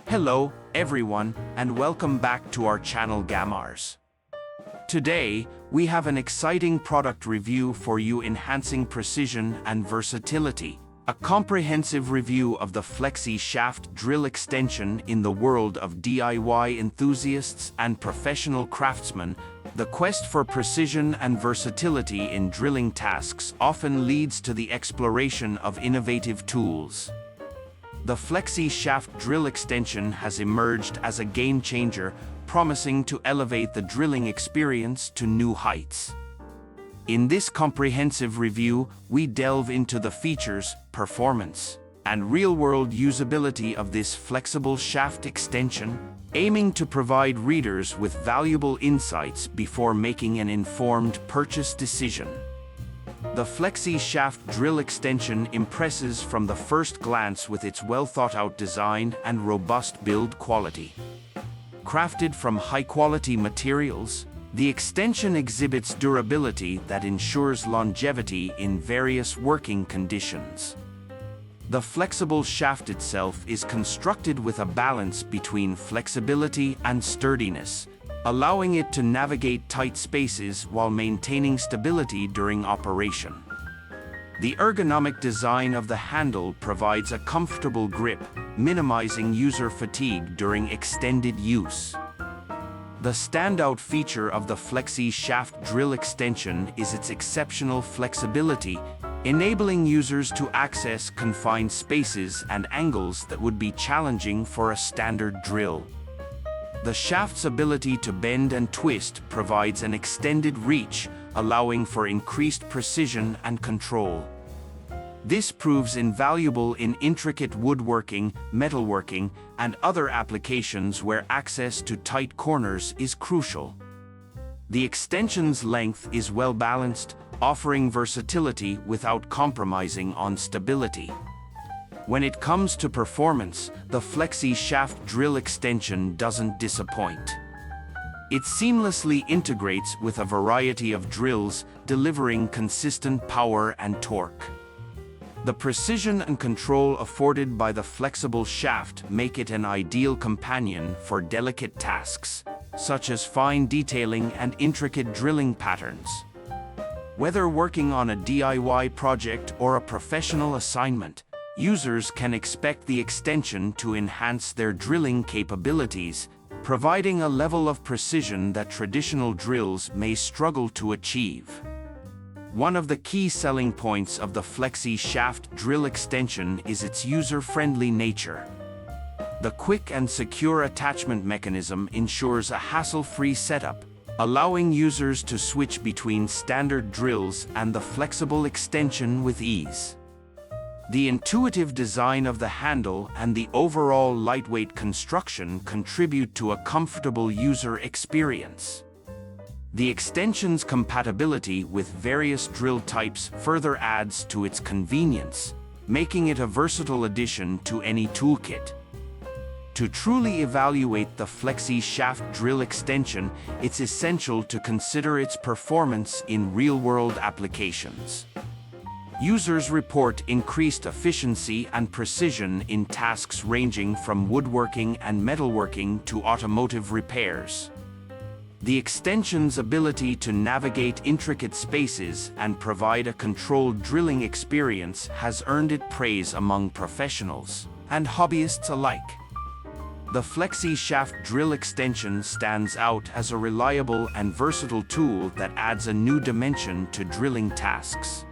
Hello, everyone, and welcome back to our channel Gamaarz. Today, we have an exciting product review for you enhancing precision and versatility. A comprehensive review of the Flexi Shaft Drill Extension in the world of DIY enthusiasts and professional craftsmen. The quest for precision and versatility in drilling tasks often leads to the exploration of innovative tools. The Flexi Shaft Drill Extension has emerged as a game-changer, promising to elevate the drilling experience to new heights. In this comprehensive review, we delve into the features, performance, and real-world usability of this flexible shaft extension, aiming to provide readers with valuable insights before making an informed purchase decision. The Flexi Shaft Drill Extension impresses from the first glance with its well-thought-out design and robust build quality. Crafted from high-quality materials, the extension exhibits durability that ensures longevity in various working conditions. The flexible shaft itself is constructed with a balance between flexibility and sturdiness, allowing it to navigate tight spaces while maintaining stability during operation. The ergonomic design of the handle provides a comfortable grip, minimizing user fatigue during extended use. The standout feature of the Flexi Shaft Drill Extension is its exceptional flexibility, enabling users to access confined spaces and angles that would be challenging for a standard drill. The shaft's ability to bend and twist provides an extended reach, allowing for increased precision and control. This proves invaluable in intricate woodworking, metalworking, and other applications where access to tight corners is crucial. The extension's length is well balanced, offering versatility without compromising on stability. When it comes to performance, the Flexi Shaft Drill Extension doesn't disappoint. It seamlessly integrates with a variety of drills, delivering consistent power and torque. The precision and control afforded by the flexible shaft make it an ideal companion for delicate tasks, such as fine detailing and intricate drilling patterns. Whether working on a DIY project or a professional assignment, users can expect the extension to enhance their drilling capabilities, providing a level of precision that traditional drills may struggle to achieve. One of the key selling points of the Flexi Shaft Drill Extension is its user-friendly nature. The quick and secure attachment mechanism ensures a hassle-free setup, allowing users to switch between standard drills and the flexible extension with ease. The intuitive design of the handle and the overall lightweight construction contribute to a comfortable user experience. The extension's compatibility with various drill types further adds to its convenience, making it a versatile addition to any toolkit. To truly evaluate the Flexi Shaft Drill Extension, it's essential to consider its performance in real-world applications. Users report increased efficiency and precision in tasks ranging from woodworking and metalworking to automotive repairs. The extension's ability to navigate intricate spaces and provide a controlled drilling experience has earned it praise among professionals and hobbyists alike. The Flexi Shaft Drill Extension stands out as a reliable and versatile tool that adds a new dimension to drilling tasks.